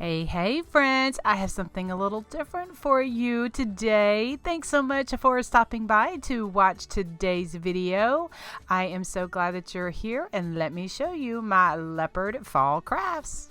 Hey friends, I have something a little different for you today. Thanks so much for stopping by to watch today's video. I am so glad that you're here, and let me show you my leopard fall crafts.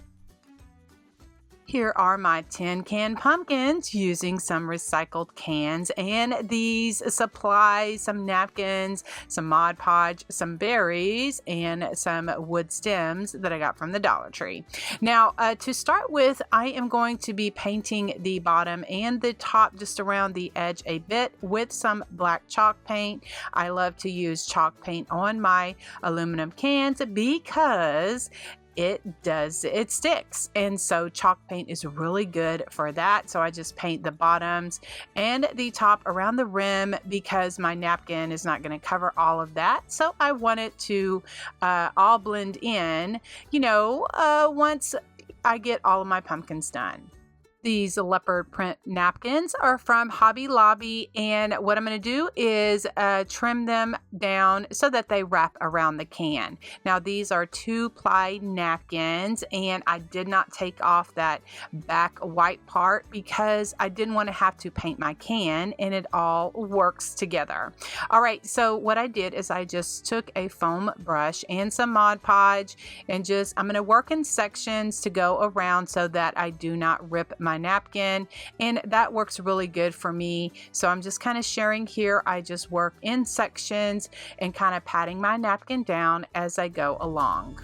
Here are my tin can pumpkins using some recycled cans and these supplies, some napkins, some Mod Podge, some berries, and some wood stems that I got from the Dollar Tree. Now, to start with, I am going to be painting the bottom and the top just around the edge a bit with some black chalk paint. I love to use chalk paint on my aluminum cans because it sticks, and so chalk paint is really good for that. So I just paint the bottoms and the top around the rim because my napkin is not going to cover all of that, so I want it to all blend in, once I get all of my pumpkins done. These leopard print napkins are from Hobby Lobby, and what I'm going to do is trim them down so that they wrap around the can. Now, these are 2-ply napkins, and I did not take off that back white part because I didn't want to have to paint my can, and it all works together. All right, so what I did is I just took a foam brush and some Mod Podge, and I'm going to work in sections to go around so that I do not rip my napkin, and that works really good for me. So I'm just kind of sharing here. I just work in sections and kind of patting my napkin down as I go along.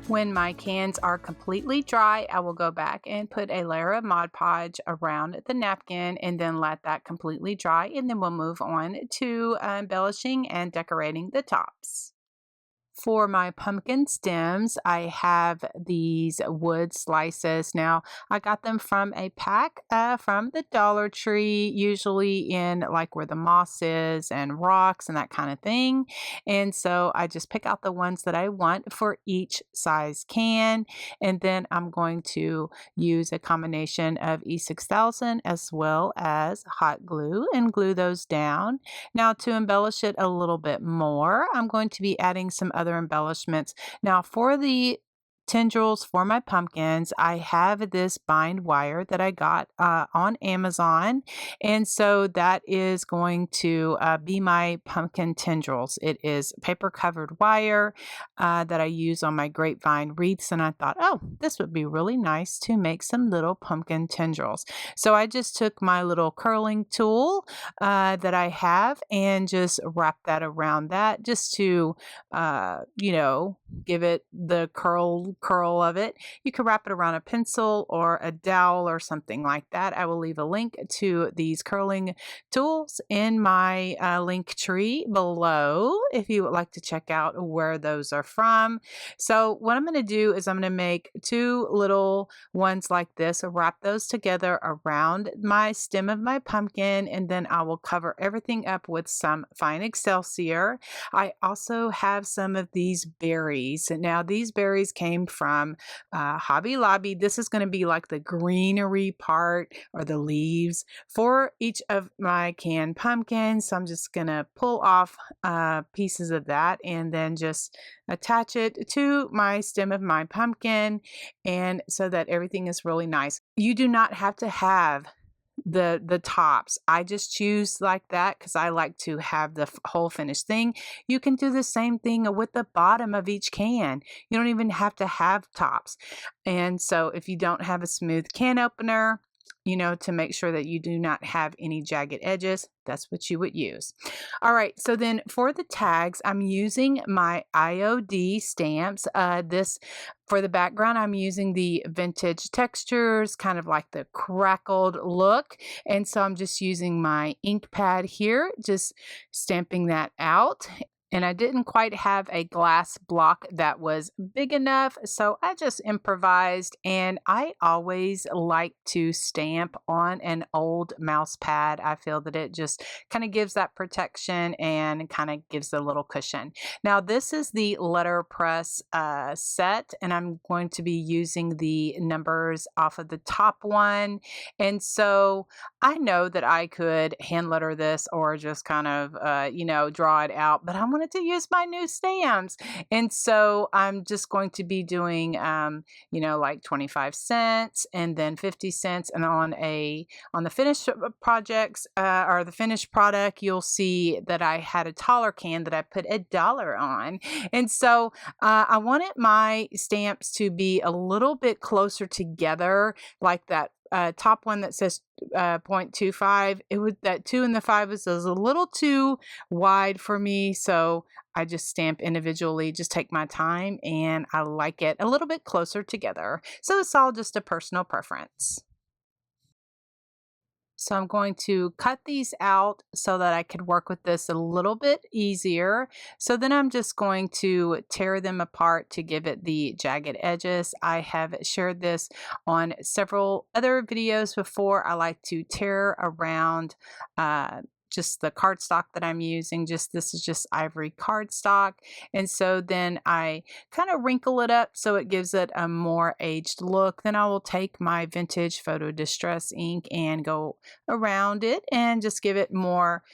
When my cans are completely dry, I will go back and put a layer of Mod Podge around the napkin and then let that completely dry, and then we'll move on to embellishing and decorating the tops. For my pumpkin stems, I have these wood slices. Now, I got them from a pack from the Dollar Tree, usually in like where the moss is and rocks and that kind of thing. And so I just pick out the ones that I want for each size can. And then I'm going to use a combination of E6000 as well as hot glue and glue those down. Now, to embellish it a little bit more, I'm going to be adding some other embellishments. Now, for the tendrils for my pumpkins, I have this bind wire that I got on Amazon, and so that is going to be my pumpkin tendrils. It is paper covered wire that I use on my grapevine wreaths, and I thought, oh, this would be really nice to make some little pumpkin tendrils. So I just took my little curling tool that I have and just wrap that around that just to give it the curl of it. You can wrap it around a pencil or a dowel or something like that. I will leave a link to these curling tools in my link tree below if you would like to check out where those are from. So what I'm going to do is I'm going to make 2 little ones like this, wrap those together around my stem of my pumpkin, and then I will cover everything up with some fine Excelsior. I also have some of these berries. Now, these berries came from Hobby Lobby. This is going to be like the greenery part or the leaves for each of my canned pumpkins. So I'm just going to pull off pieces of that and then just attach it to my stem of my pumpkin, and so that everything is really nice. You do not have to have the tops. I just choose like that because I like to have the whole finished thing. You can do the same thing with the bottom of each can. You don't even have to have tops. And so if you don't have a smooth can opener, to make sure that you do not have any jagged edges, that's what you would use. All right, so then for the tags, I'm using my IOD stamps. This for the background, I'm using the vintage textures, kind of like the crackled look. And so I'm just using my ink pad here, just stamping that out. And I didn't quite have a glass block that was big enough, so I just improvised. And I always like to stamp on an old mouse pad. I feel that it just kind of gives that protection and kind of gives a little cushion. Now, this is the letterpress set, and I'm going to be using the numbers off of the top one. And so I know that I could hand letter this or just kind of, draw it out, but I wanted to use my new stamps. And so I'm just going to be doing, like 25 cents and then 50 cents. And on the finished projects or the finished product, you'll see that I had a taller can that I put $1 on. And so I wanted my stamps to be a little bit closer together, like that top one that says 0.25. That 2 and the 5 was a little too wide for me, so I just stamp individually, just take my time, and I like it a little bit closer together. So it's all just a personal preference. So I'm going to cut these out so that I could work with this a little bit easier. So then I'm just going to tear them apart to give it the jagged edges. I have shared this on several other videos before. I like to tear around just the cardstock that I'm using. This is just ivory cardstock. And so then I kind of wrinkle it up so it gives it a more aged look. Then I will take my vintage photo distress ink and go around it and just give it more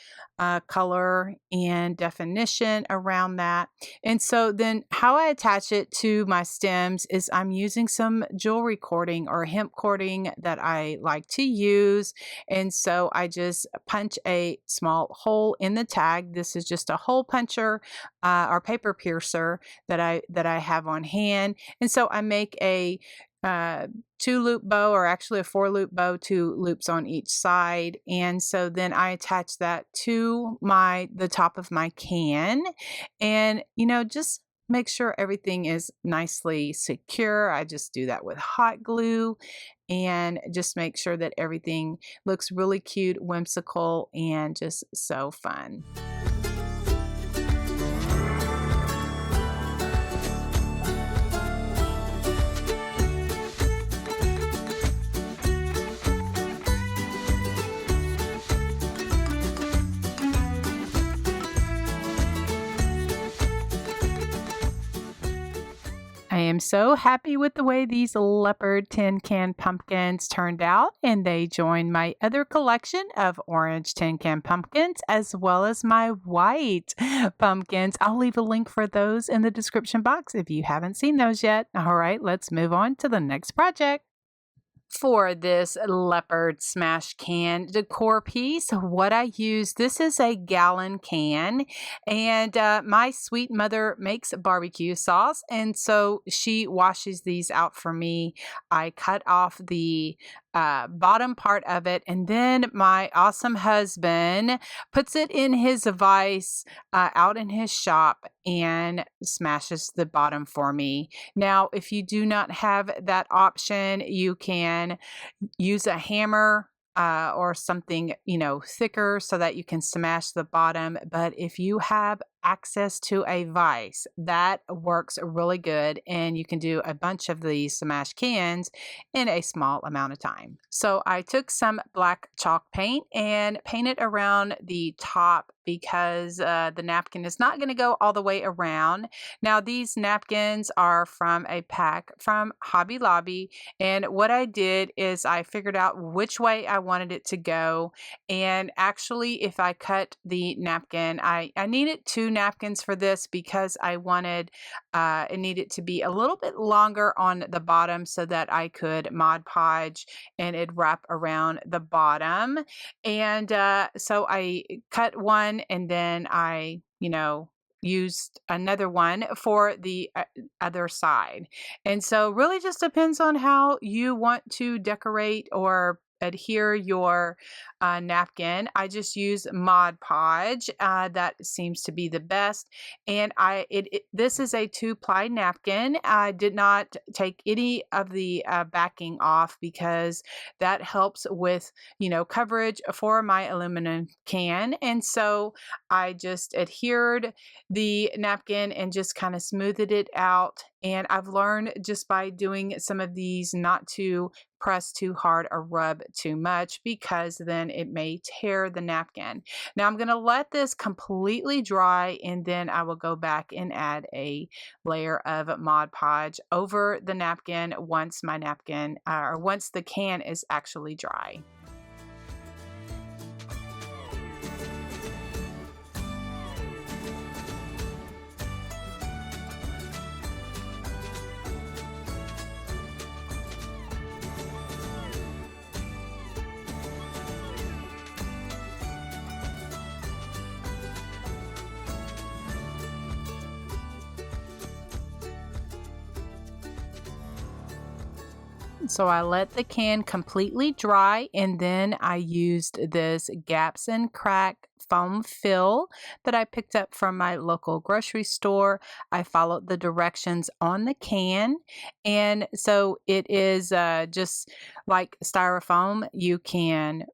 color and definition around that. And so then how I attach it to my stems is I'm using some jewelry cording or hemp cording that I like to use. And so I just punch a small hole in the tag. This is just a hole puncher or paper piercer that I have on hand. And so I make a 2-loop bow, or actually a 4-loop bow, 2 loops on each side. And so then I attach that to the top of my can, and just make sure everything is nicely secure. I just do that with hot glue and just make sure that everything looks really cute, whimsical, and just so fun. I am so happy with the way these Leopard Tin Can pumpkins turned out, and they join my other collection of orange tin can pumpkins as well as my white pumpkins. I'll leave a link for those in the description box if you haven't seen those yet. All right, let's move on to the next project. For this leopard smash can decor piece, what I use, this is a gallon can, and my sweet mother makes barbecue sauce, and so she washes these out for me. I cut off the bottom part of it, and then my awesome husband puts it in his vise out in his shop and smashes the bottom for me. Now, if you do not have that option, you can use a hammer or something, thicker so that you can smash the bottom. But if you have access to a vise, that works really good, and you can do a bunch of these smash cans in a small amount of time. So I took some black chalk paint and painted around the top because the napkin is not going to go all the way around. Now, these napkins are from a pack from Hobby Lobby, and what I did is I figured out which way I wanted it to go. And actually, if I cut the napkin, I needed 2 napkins for this because I wanted it needed to be a little bit longer on the bottom so that I could Mod Podge and it'd wrap around the bottom. And so I cut one and then I, used another one for the other side. And so really just depends on how you want to decorate or adhere your napkin. I just use Mod Podge. That seems to be the best. And this is a 2-ply napkin. I did not take any of the backing off because that helps with, coverage for my aluminum can. And so I just adhered the napkin and just kind of smoothed it out. And I've learned just by doing some of these not to press too hard or rub too much because then it may tear the napkin. Now I'm going to let this completely dry and then I will go back and add a layer of Mod Podge over the napkin once my napkin or once the can is actually dry. So I let the can completely dry and then I used this Gaps and Crack foam fill that I picked up from my local grocery store. I followed the directions on the can, and so it is just like styrofoam. You can,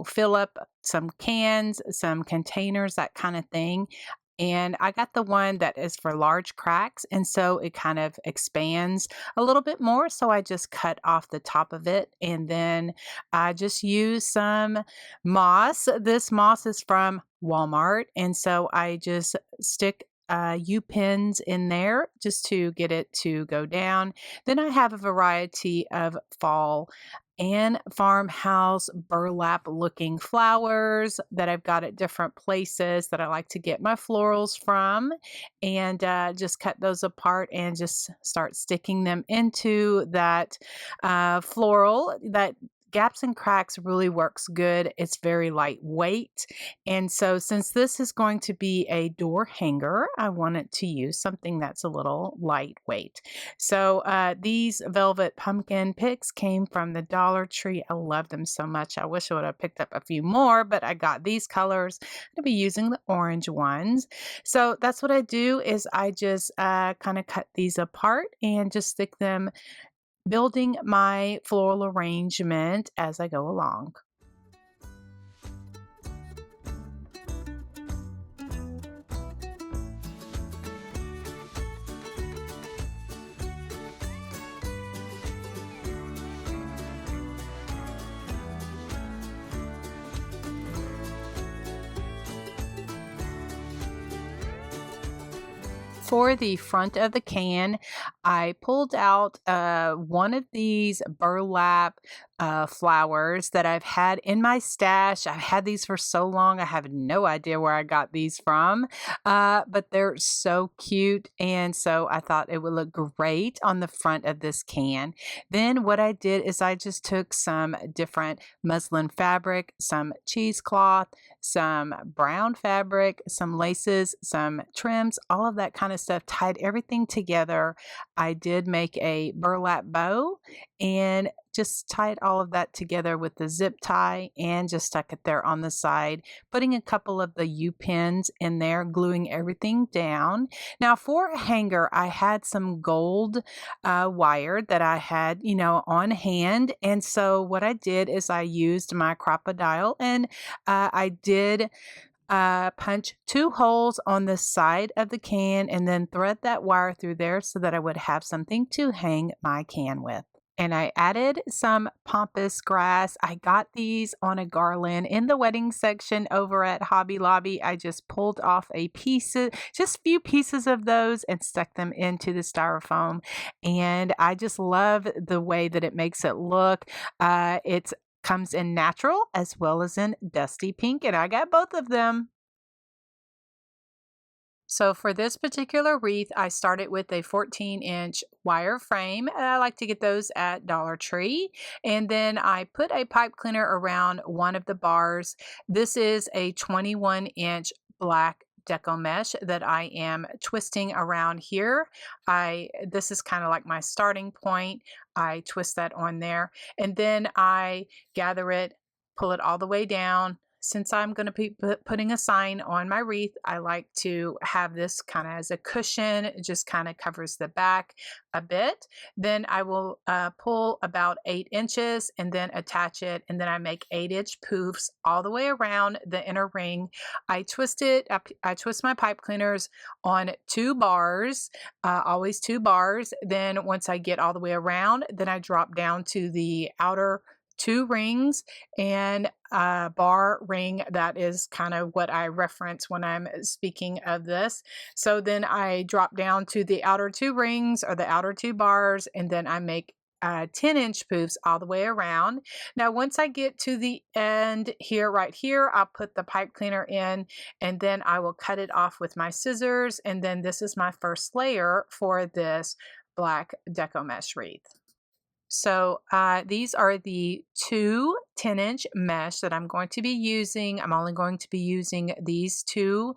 fill up some cans, some containers, that kind of thing. And I got the one that is for large cracks, and so it kind of expands a little bit more. So I just cut off the top of it, and then I just use some moss. This moss is from Walmart, and so I just stick U-pins in there just to get it to go down. Then I have a variety of fall and farmhouse burlap looking flowers that I've got at different places that I like to get my florals from, and just cut those apart and just start sticking them into that floral. That Gaps and Cracks really works good. It's very lightweight. And so since this is going to be a door hanger, I wanted to use something that's a little lightweight. So these velvet pumpkin picks came from the Dollar Tree. I love them so much. I wish I would have picked up a few more, but I got these colors. I'm going to be using the orange ones. So that's what I do is I just kind of cut these apart and just stick them, building my floral arrangement as I go along. For the front of the can, I pulled out one of these burlap flowers that I've had in my stash. I've had these for so long, I have no idea where I got these from, but they're so cute, and so I thought it would look great on the front of this can. Then what I did is I just took some different muslin fabric, some cheesecloth, some brown fabric, some laces, some trims, all of that kind of stuff, tied everything together. I did make a burlap bow and just tied all of that together with the zip tie and just stuck it there on the side, putting a couple of the U-pins in there, gluing everything down. Now for a hanger, I had some gold wire that I had, on hand. And so what I did is I used my crocodile and I did punch 2 holes on the side of the can and then thread that wire through there so that I would have something to hang my can with. And I added some pampas grass. I got these on a garland in the wedding section over at Hobby Lobby. I just pulled off just a few pieces of those and stuck them into the styrofoam. And I just love the way that it makes it look. It comes in natural as well as in dusty pink, and I got both of them. So for this particular wreath, I started with a 14-inch wire frame. And I like to get those at Dollar Tree. And then I put a pipe cleaner around one of the bars. This is a 21-inch black Deco mesh that I am twisting around here. This is kind of like my starting point. I twist that on there, and then I gather it, pull it all the way down. Since I'm going to be putting a sign on my wreath, I like to have this kind of as a cushion. It just kind of covers the back a bit. Then I will pull about 8 inches and then attach it. And then I make 8-inch poofs all the way around the inner ring. I twist it. I twist my pipe cleaners on 2 bars, always 2 bars. Then once I get all the way around, then I drop down to the outer 2 rings and a bar ring. That is kind of what I reference when I'm speaking of this. So then I drop down to the outer 2 rings or the outer 2 bars, and then I make 10-inch poofs all the way around. Now, once I get to the end here, right here, I'll put the pipe cleaner in, and then I will cut it off with my scissors. And then this is my first layer for this black Deco mesh wreath. So these are the 2 10-inch mesh that I'm going to be using. I'm only going to be using these 2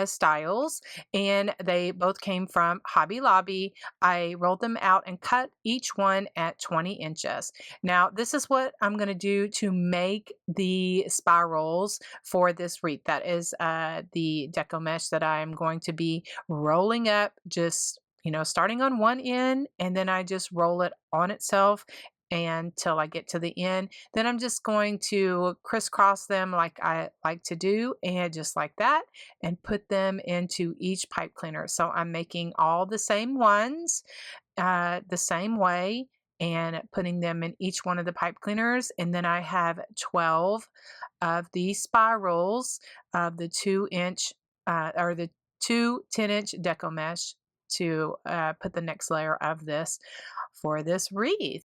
styles, and they both came from Hobby Lobby. I rolled them out and cut each one at 20 inches. Now, this is what I'm going to do to make the spirals for this wreath. That is the Deco mesh that I'm going to be rolling up, just starting on one end, and then I just roll it on itself until I get to the end. Then I'm just going to crisscross them like I like to do, and just like that, and put them into each pipe cleaner. So I'm making all the same ones the same way and putting them in each one of the pipe cleaners. And then I have 12 of these spirals of the 2-inch or the 2 10-inch Deco mesh to put the next layer of this for this wreath.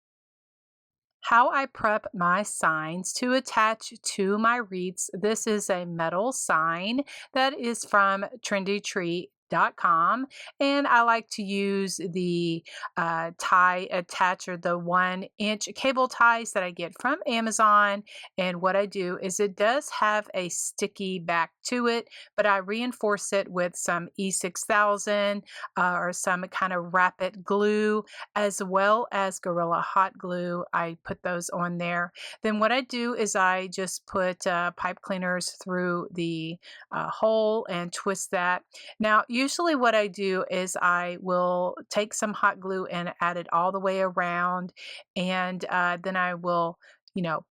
How I prep my signs to attach to my wreaths. This is a metal sign that is from trendytree.com, and I like to use the tie attacher, the 1-inch cable ties that I get from Amazon. And what I do is, it does have a sticky back to it, but I reinforce it with some E6000 or some kind of rapid glue, as well as Gorilla Hot Glue. I put those on there. Then what I do is I just put pipe cleaners through the hole and twist that. Now, usually what I do is I will take some hot glue and add it all the way around, and then I will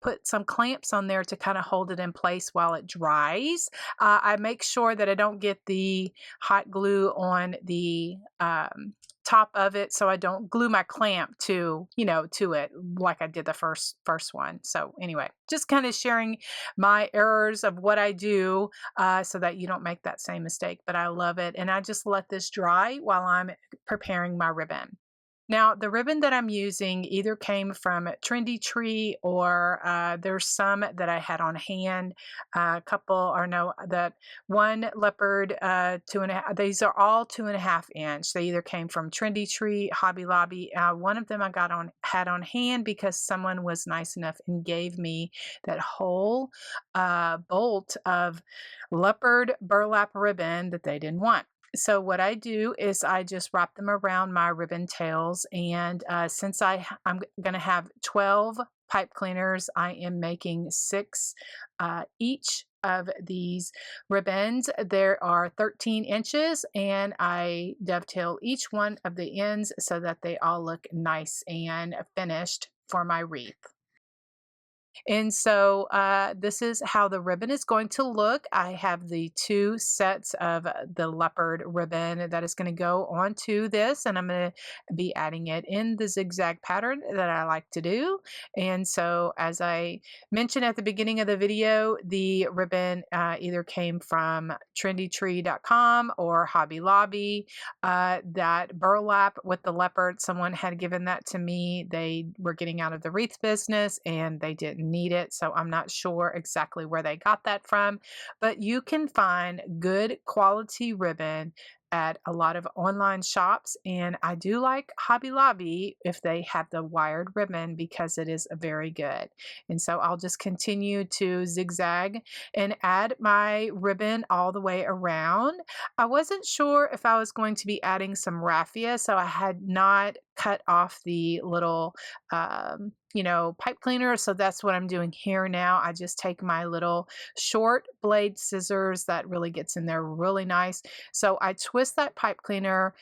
put some clamps on there to kind of hold it in place while it dries. I make sure that I don't get the hot glue on the top of it, so I don't glue my clamp to it like I did the first one. So anyway, just kind of sharing my errors of what I do so that you don't make that same mistake. But I love it, and I just let this dry while I'm preparing my ribbon. Now, the ribbon that I'm using either came from Trendy Tree, or there's some that I had on hand. That one leopard 2.5. These are all 2.5 inch. They either came from Trendy Tree, Hobby Lobby. One of them I had on hand because someone was nice enough and gave me that whole bolt of leopard burlap ribbon that they didn't want. So what I do is I just wrap them around my ribbon tails, and since I'm going to have 12 pipe cleaners, I am making 6 each of these ribbons. There are 13 inches, and I dovetail each one of the ends so that they all look nice and finished for my wreath. And so this is how the ribbon is going to look. I have the 2 sets of the leopard ribbon that is going to go onto this, and I'm going to be adding it in the zigzag pattern that I like to do. And so, as I mentioned at the beginning of the video, the ribbon either came from trendytree.com or Hobby Lobby. That burlap with the leopard, someone had given that to me. They were getting out of the wreath business, and they didn't need it, so I'm not sure exactly where they got that from, but you can find good quality ribbon at a lot of online shops, and I do like Hobby Lobby if they have the wired ribbon because it is very good. And so I'll just continue to zigzag and add my ribbon all the way around. I wasn't sure if I was going to be adding some raffia, so I had not cut off the little pipe cleaner. So that's what I'm doing here now. I just take my little short blade scissors that really gets in there really nice. So I twist that pipe cleaner,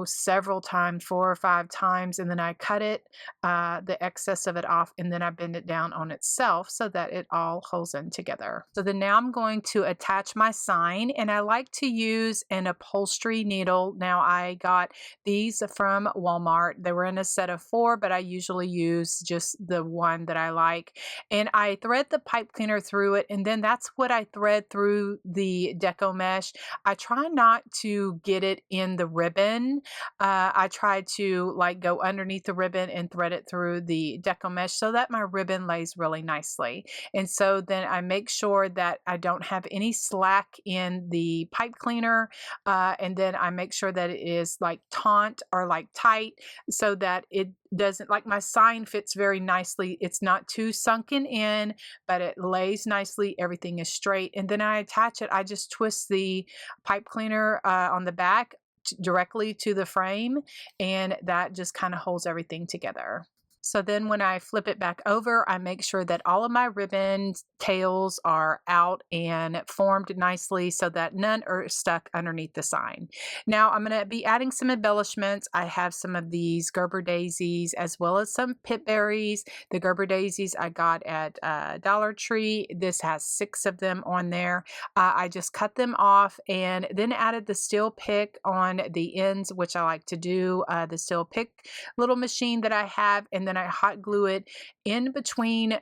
several times, 4 or 5 times, and then I cut it, the excess of it off, and then I bend it down on itself so that it all holds in together. So then now I'm going to attach my sign, and I like to use an upholstery needle. Now I got these from Walmart. They were in a set of 4, but I usually use just the one that I like. And I thread the pipe cleaner through it, and then that's what I thread through the Deco mesh. I try not to get it in the ribbon. I try to go underneath the ribbon and thread it through the Deco mesh so that my ribbon lays really nicely. And so then I make sure that I don't have any slack in the pipe cleaner. And then I make sure that it is taut or tight so that it doesn't, my sign fits very nicely. It's not too sunken in, but it lays nicely. Everything is straight. And then I attach it. I just twist the pipe cleaner on the back directly to the frame, and that just kind of holds everything together. So then when I flip it back over, I make sure that all of my ribbon tails are out and formed nicely so that none are stuck underneath the sign. Now I'm going to be adding some embellishments. I have some of these Gerber daisies as well as some pip berries. The Gerber daisies I got at Dollar Tree. This has 6 of them on there. I just cut them off and then added the steel pick on the ends, which I like to do. The steel pick little machine that I have, and then I hot glue it in between,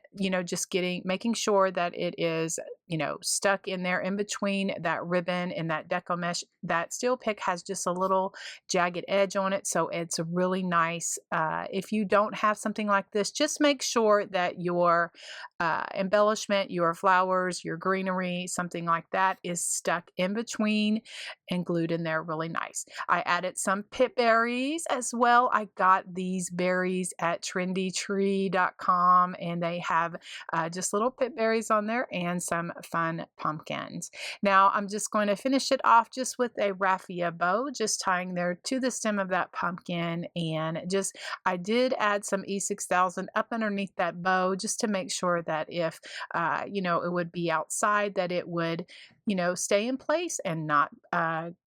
just making sure that it is, stuck in there in between that ribbon and that Deco mesh. That steel pick has just a little jagged edge on it, so it's really nice. If you don't have something like this, just make sure that your embellishment, your flowers, your greenery, something like that is stuck in between and glued in there really nice. I added some pip berries as well. I got these berries at trendytree.com, and they have just little pip berries on there and some fun pumpkins. Now I'm just going to finish it off just with a raffia bow, just tying there to the stem of that pumpkin, and I did add some E6000 up underneath that bow just to make sure that if it would be outside, that it would stay in place and not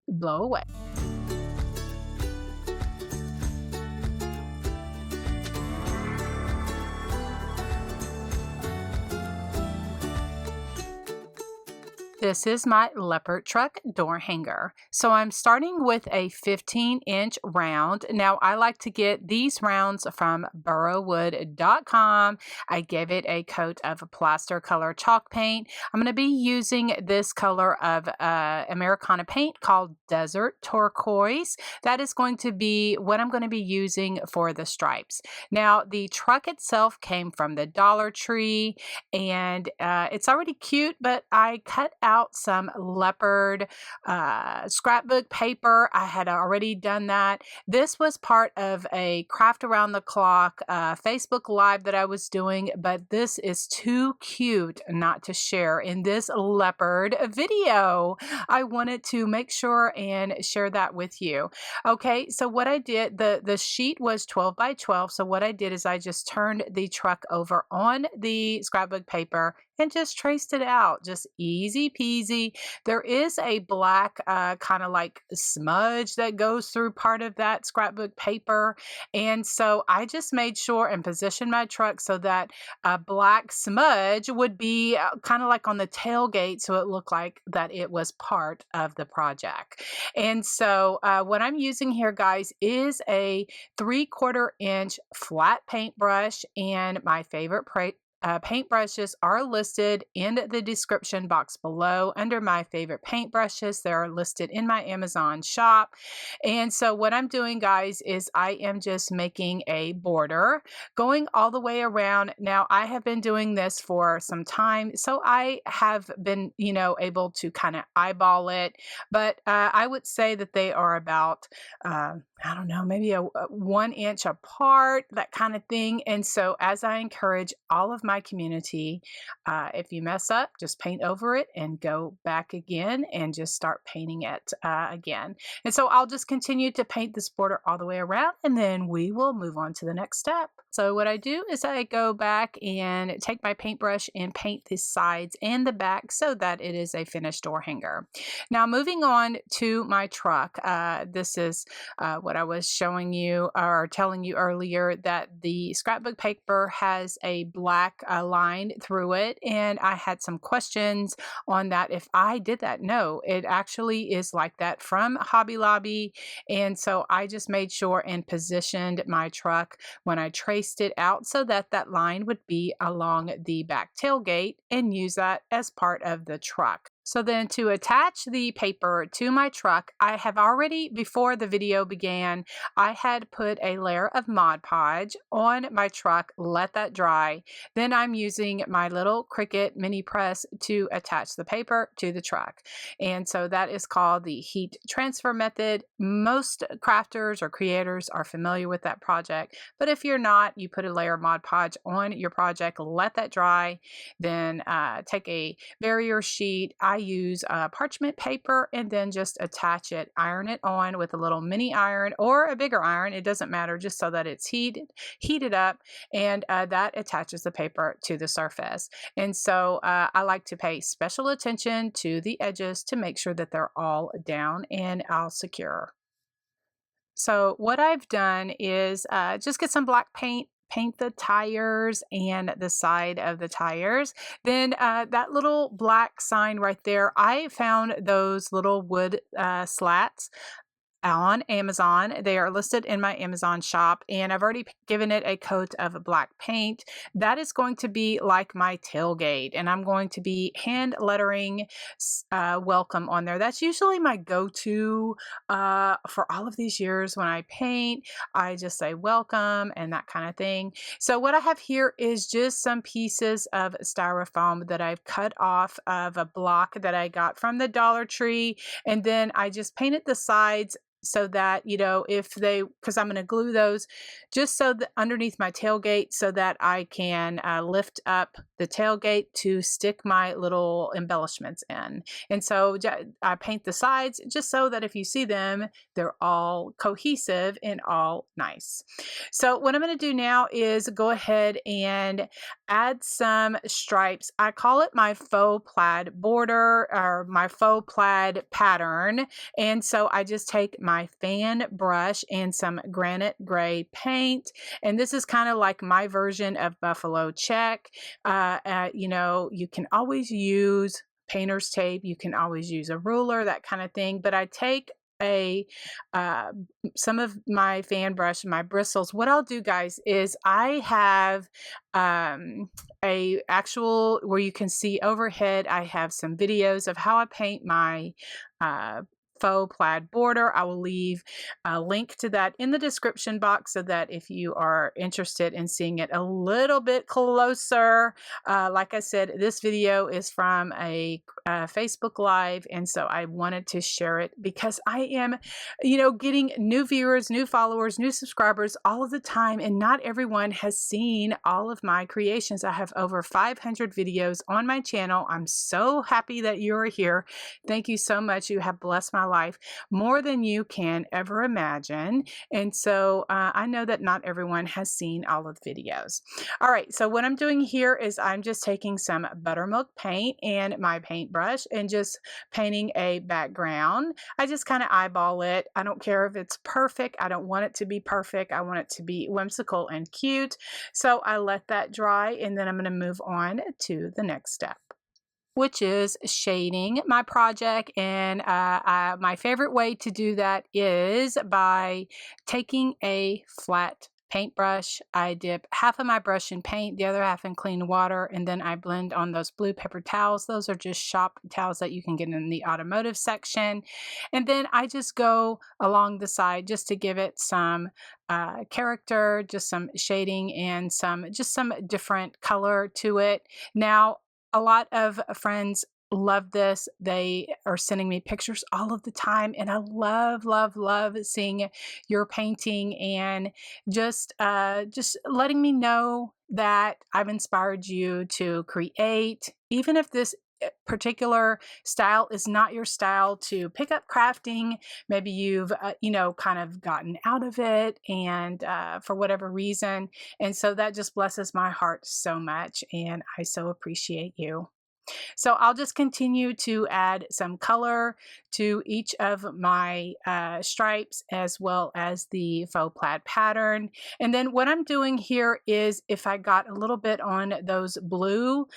blow away. This is my leopard truck door hanger. So I'm starting with a 15-inch round. Now I like to get these rounds from burrowwood.com. I gave it a coat of plaster color chalk paint. I'm going to be using this color of Americana paint called Desert Turquoise. That is going to be what I'm going to be using for the stripes. Now the truck itself came from the Dollar Tree, and it's already cute, but I cut out some leopard scrapbook paper. I had already done that. This was part of a Craft Around the Clock Facebook Live that I was doing, but this is too cute not to share in this leopard video. I wanted to make sure and share that with you. Okay, so what I did, the sheet was 12 by 12, so what I did is I just turned the truck over on the scrapbook paper and just traced it out, just easy peasy. There is a black kind of smudge that goes through part of that scrapbook paper, and so I just made sure and positioned my truck so that a black smudge would be kind of on the tailgate, so it looked like that it was part of the project. And so what I'm using here, guys, is a 3/4 inch flat paintbrush and my favorite paintbrushes are listed in the description box below under my favorite paintbrushes. They're listed in my Amazon shop. And so what I'm doing, guys, is I am just making a border going all the way around. Now, I have been doing this for some time, so I have been, able to kind of eyeball it. But I would say that they are about, I don't know, maybe a 1 inch apart, that kind of thing. And so as I encourage all of my community, if you mess up, just paint over it and go back again and just start painting it again. And so I'll just continue to paint this border all the way around, and then we will move on to the next step. So what I do is I go back and take my paintbrush and paint the sides and the back so that it is a finished door hanger. Now moving on to my truck, this is what I was showing you or telling you earlier, that the scrapbook paper has a black line through it, and I had some questions on that if I did that. No, it actually is like that from Hobby Lobby, and so I just made sure and positioned my truck when I traced it out so that that line would be along the back tailgate and use that as part of the truck. So then to attach the paper to my truck, I have already, before the video began, I had put a layer of Mod Podge on my truck, let that dry. Then I'm using my little Cricut mini press to attach the paper to the truck. And so that is called the heat transfer method. Most crafters or creators are familiar with that project, but if you're not, you put a layer of Mod Podge on your project, let that dry, then take a barrier sheet. I use parchment paper and then just attach it, iron it on with a little mini iron or a bigger iron. It doesn't matter, just so that it's heated up, and that attaches the paper to the surface. And so I like to pay special attention to the edges to make sure that they're all down and all secure. So what I've done is just get some black paint, paint the tires and the side of the tires. Then that little black sign right there, I found those little wood slats on Amazon. They are listed in my Amazon shop, and I've already given it a coat of black paint. That is going to be like my tailgate, and I'm going to be hand lettering welcome on there. That's usually my go-to for all of these years. When I paint, I just say welcome and that kind of thing. So what I have here is just some pieces of styrofoam that I've cut off of a block that I got from the Dollar Tree, and then I just painted the sides so that, because I'm going to glue those just so that underneath my tailgate, so that I can lift up the tailgate to stick my little embellishments in. And so I paint the sides just so that if you see them, they're all cohesive and all nice. So what I'm going to do now is go ahead and add some stripes. I call it my faux plaid border, or my faux plaid pattern. And so I just take my fan brush and some granite gray paint. And this is kind of like my version of buffalo check. You can always use painter's tape. You can always use a ruler, that kind of thing. But I take some of my fan brush, my bristles. What I'll do, guys, is I have a actual, where you can see overhead, I have some videos of how I paint my faux plaid border. I will leave a link to that in the description box, so that if you are interested in seeing it a little bit closer, like I said, this video is from a Facebook Live, and so I wanted to share it because I am, getting new viewers, new followers, new subscribers all of the time, and not everyone has seen all of my creations. I have over 500 videos on my channel. I'm so happy that you are here. Thank you so much. You have blessed my life more than you can ever imagine. And so I know that not everyone has seen all of the videos. All right, so what I'm doing here is I'm just taking some buttermilk paint and my paintbrush and just painting a background. I just kind of eyeball it. I don't care if it's perfect. I don't want it to be perfect. I want it to be whimsical and cute. So I let that dry, and then I'm going to move on to the next step, which is shading my project. And my favorite way to do that is by taking a flat paintbrush. I dip half of my brush in paint, the other half in clean water, and then I blend on those blue paper towels. Those are just shop towels that you can get in the automotive section. And then I just go along the side just to give it some character, just some shading and just some different color to it. Now, a lot of friends love this. They are sending me pictures all of the time, and I love, love, love seeing your painting and just letting me know that I've inspired you to create, even if this particular style is not your style, to pick up crafting. Maybe you've kind of gotten out of it, and for whatever reason, and so that just blesses my heart so much, and I so appreciate you. So I'll just continue to add some color to each of my stripes, as well as the faux plaid pattern. And then what I'm doing here is, if I got a little bit on those blue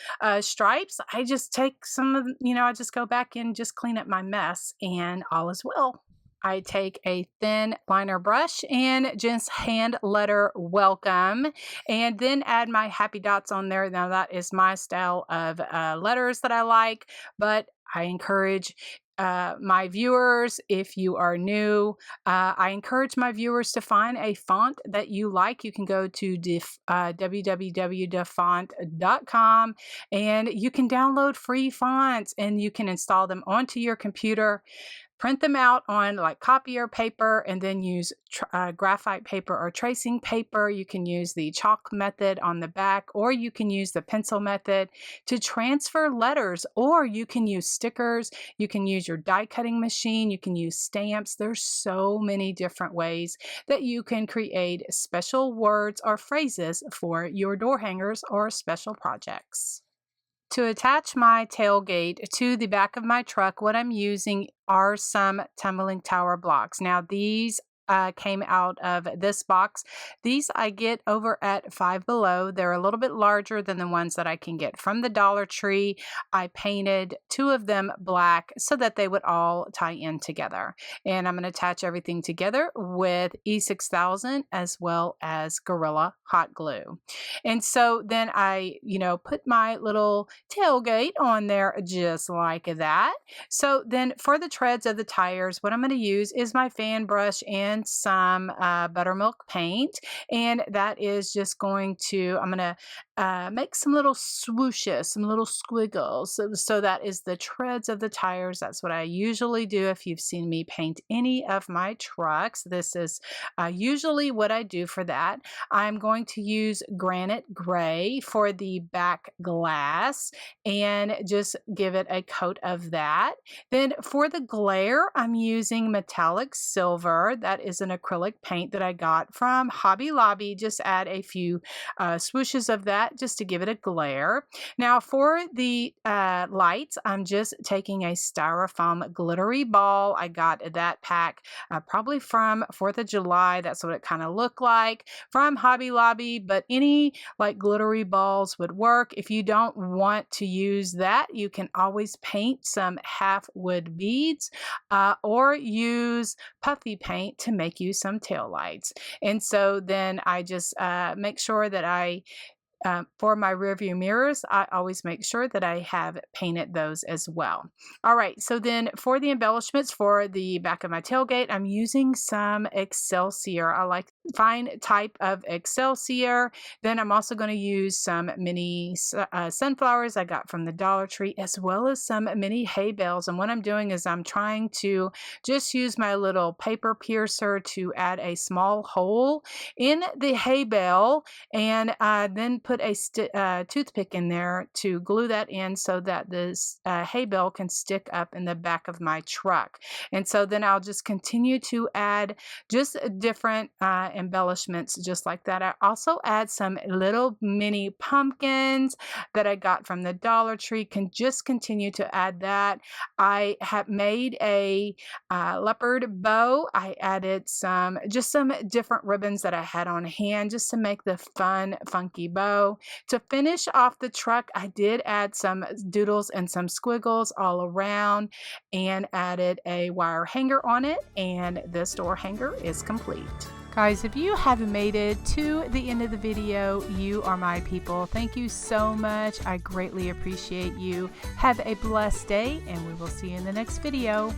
stripes, I just take some of, I just go back and just clean up my mess, and all is well. I take a thin liner brush and just hand letter welcome, and then add my happy dots on there. Now that is my style of letters that I like, but I encourage my viewers, if you are new, I encourage my viewers to find a font that you like. You can go to www.defont.com, and you can download free fonts, and you can install them onto your computer, print them out on like copier paper, and then use graphite paper or tracing paper. You can use the chalk method on the back, or you can use the pencil method to transfer letters, or you can use stickers. You can use your die cutting machine. You can use stamps. There's so many different ways that you can create special words or phrases for your door hangers or special projects. To attach my tailgate to the back of my truck, what I'm using are some tumbling tower blocks. Now, these came out of this box. These I get over at Five Below. They're a little bit larger than the ones that I can get from the Dollar Tree. I painted 2 of them black so that they would all tie in together. And I'm going to attach everything together with E6000 as well as Gorilla Hot Glue. And so then I, put my little tailgate on there just like that. So then for the treads of the tires, what I'm going to use is my fan brush and some buttermilk paint, and that is just going to, I'm going to make some little swooshes, some little squiggles. So that is the treads of the tires. That's what I usually do. If you've seen me paint any of my trucks, this is usually what I do for that. I'm going to use granite gray for the back glass and just give it a coat of that. Then for the glare, I'm using metallic silver. That is an acrylic paint that I got from Hobby Lobby. Just add a few swooshes of that just to give it a glare. Now for the lights, I'm just taking a styrofoam glittery ball. I got that pack probably from 4th of July. That's what it kind of looked like from Hobby Lobby, but any like glittery balls would work. If you don't want to use that, you can always paint some half wood beads or use puffy paint to make you some tail lights. And so then I just make sure that for my rear view mirrors, I always make sure that I have painted those as well. All right, so then for the embellishments for the back of my tailgate, I'm using some Excelsior. I like fine type of Excelsior. Then I'm also going to use some mini sunflowers I got from the Dollar Tree, as well as some mini hay bales. And what I'm doing is I'm trying to just use my little paper piercer to add a small hole in the hay bale, and then put a toothpick in there to glue that in so that this hay bale can stick up in the back of my truck. And so then I'll just continue to add just different embellishments just like that. I also add some little mini pumpkins that I got from the Dollar Tree. Can just continue to add that. I have made a leopard bow. I added some different ribbons that I had on hand just to make the fun, funky bow. To finish off the truck, I did add some doodles and some squiggles all around and added a wire hanger on it, and this door hanger is complete. Guys, if you have made it to the end of the video, you are my people. Thank you so much. I greatly appreciate you. Have a blessed day, and we will see you in the next video.